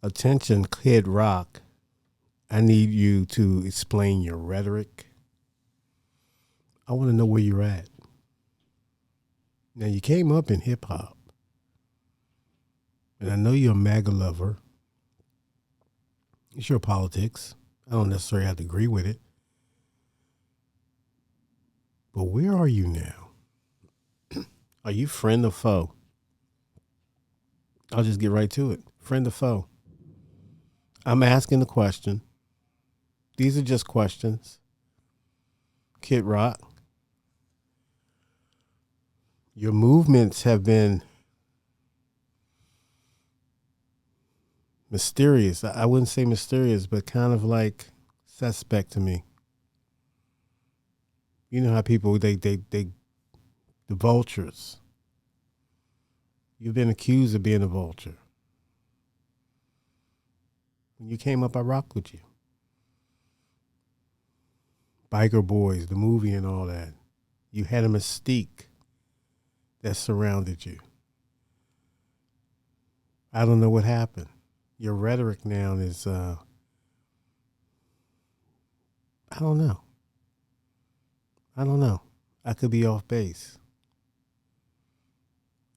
Attention, Kid Rock. I need you to explain your rhetoric. I want to know where you're at. Now, you came up in hip hop, and I know you're a MAGA lover. It's your politics. I don't necessarily have to agree with it. But where are you now? Are you friend or foe? I'll just get right to it. Friend or foe? I'm asking the question. These are just questions. Kid Rock, your movements have been mysterious. I wouldn't say mysterious, but kind of like suspect to me. You know how people they the vultures. You've been accused of being a vulture. When you came up, I rocked with you. Biker Boys, the movie and all that. You had a mystique that surrounded you. I don't know what happened. Your rhetoric now is I don't know. I don't know. I could be off base.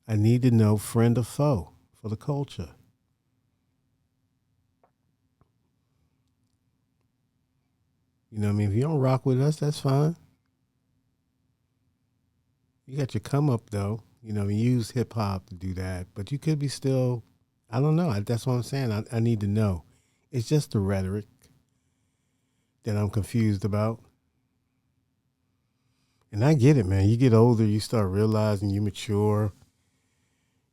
I need to know friend or foe for the culture. You know what I mean? If you don't rock with us, that's fine. You got your come up though. You know, you use hip hop to do that, but you could be still. I don't know. That's what I'm saying. I need to know. It's just the rhetoric that I'm confused about. And I get it, man. You get older, you start realizing you mature.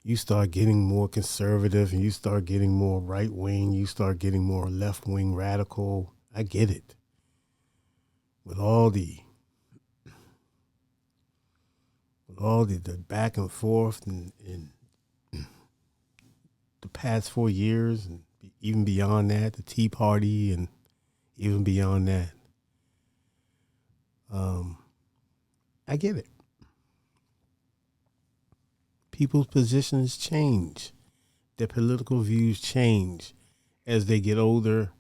You start getting more conservative and you start getting more right wing. You start getting more left wing radical. I get it. With all the back and forth and the past 4 years and even beyond that, the Tea Party and even beyond that. Um, I get it. People's positions change. Their political views change as they get older.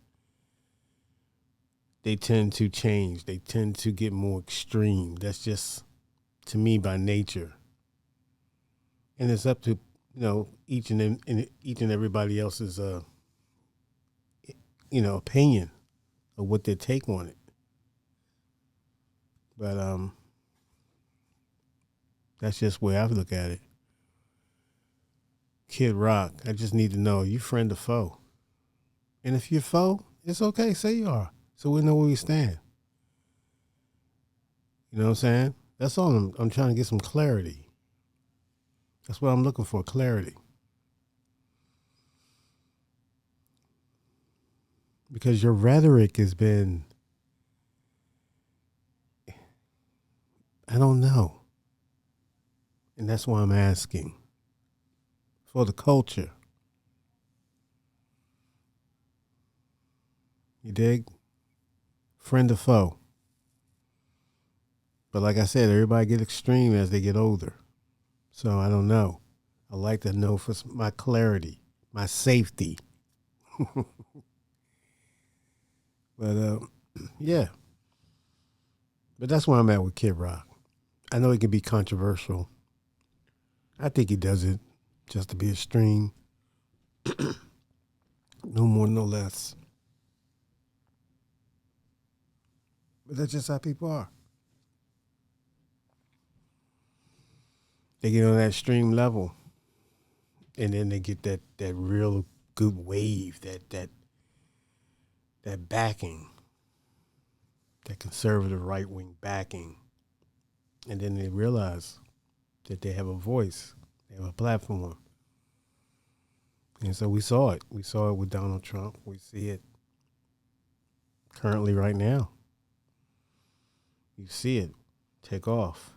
They tend to change. They tend to get more extreme. That's just to me by nature, and it's up to each and everybody else's opinion of what their take on it. But that's just where I look at it. Kid Rock, I just need to know, are you friend or foe? And if you're foe, it's okay. Say you are, so we know where we stand. You know what I'm saying? That's all. I'm trying to get some clarity. That's what I'm looking for, clarity. Because your rhetoric has been, I don't know. And that's why I'm asking for the culture. You dig? Friend or foe. But like I said, everybody get extreme as they get older. So I don't know. I like to know for my clarity, my safety. But yeah. But that's where I'm at with Kid Rock. I know he can be controversial. I think he does it just to be extreme. No more, no less. But that's just how people are. They get on that extreme level, and then they get that real good wave, that backing, that conservative right wing backing, and then they realize that they have a voice, they have a platform, and so we saw it. We saw it with Donald Trump. We see it currently right now. You see it take off.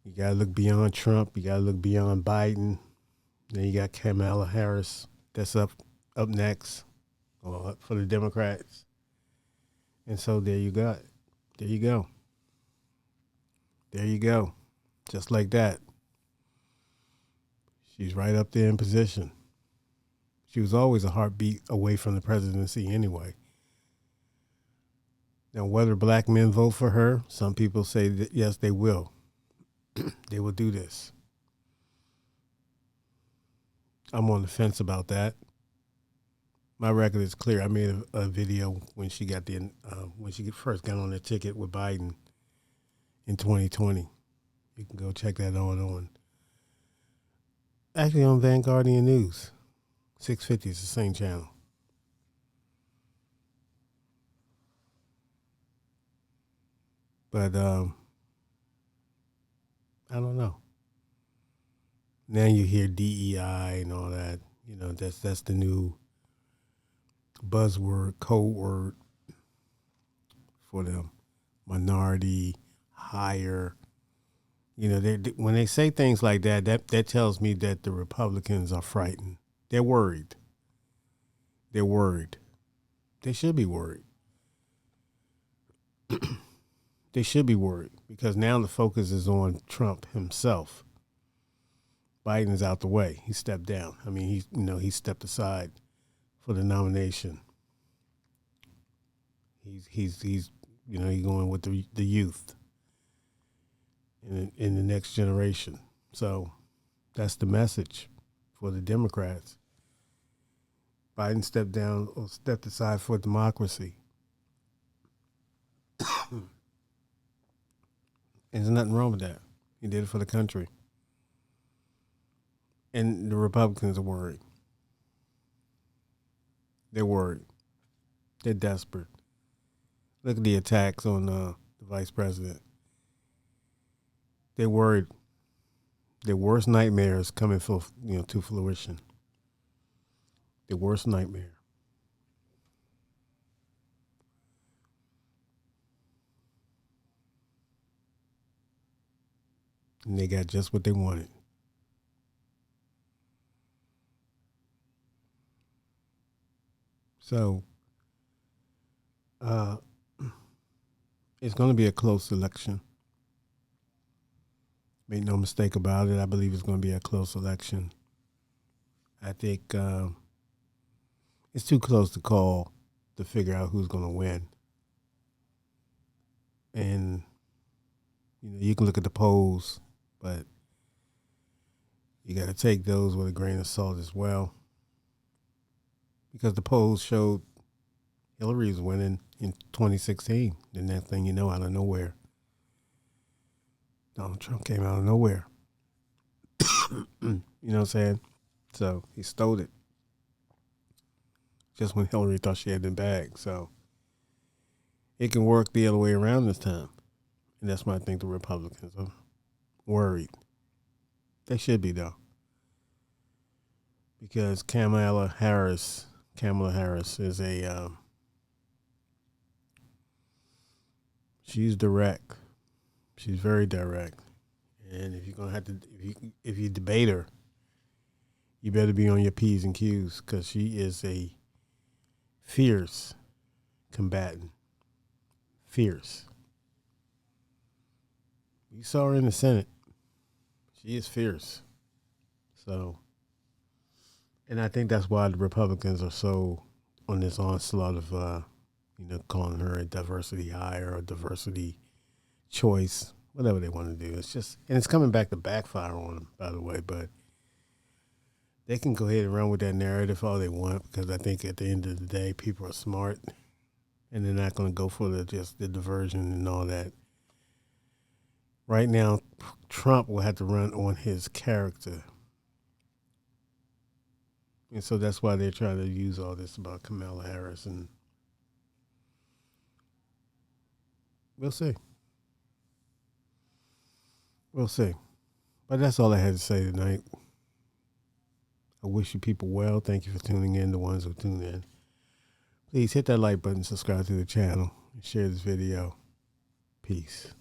You gotta look beyond Trump. You gotta look beyond Biden. Then you got Kamala Harris that's up next for the Democrats. And so there you got. There you go. There you go. Just like that. She's right up there in position. She was always a heartbeat away from the presidency anyway. Now, whether black men vote for her, some people say that yes, they will. They will do this. I'm on the fence about that. My record is clear. I made a video when she got when she first got on the ticket with Biden in 2020. You can go check that on actually on Vanguardian News. 650 is the same channel. But I don't know. Now you hear DEI and all that. You know, that's the new buzzword, code word for them. Minority, higher. You know, when they say things like that, that tells me that the Republicans are frightened. They're worried. They're worried. They should be worried. They should be worried because now the focus is on Trump himself. Biden's out the way. He stepped down. I mean, he stepped aside for the nomination. He's going with the youth in the next generation. So that's the message for the Democrats. Biden stepped down or stepped aside for democracy. And there's nothing wrong with that. He did it for the country. And the Republicans are worried. They're worried. They're desperate. Look at the attacks on the vice president. They're worried. Their worst nightmare is coming to fruition. Their worst nightmare. And they got just what they wanted. So, it's going to be a close election. Make no mistake about it. I believe it's going to be a close election. I think it's too close to call to figure out who's going to win. And, you can look at the polls, but you got to take those with a grain of salt as well. Because the polls showed Hillary's winning in 2016. The next thing you know, out of nowhere, Donald Trump came out of nowhere. You know what I'm saying? So he stole it. Just when Hillary thought she had the bag. So it can work the other way around this time. And that's why I think the Republicans are worried. They should be, though. Because Kamala Harris is she's direct. She's very direct. And if you're going to have to, if you debate her, you better be on your P's and Q's because she is a fierce combatant. Fierce. You saw her in the Senate. She is fierce. So, and I think that's why the Republicans are so on this onslaught of, calling her a diversity hire or diversity choice, whatever they want to do. It's just, and it's coming back to backfire on them, by the way, but they can go ahead and run with that narrative all they want because I think at the end of the day, people are smart and they're not going to go for the diversion and all that. Right now, Trump will have to run on his character. And so that's why they're trying to use all this about Kamala Harris. And we'll see. We'll see. But that's all I had to say tonight. I wish you people well. Thank you for tuning in, the ones who tune in. Please hit that like button, subscribe to the channel, and share this video. Peace.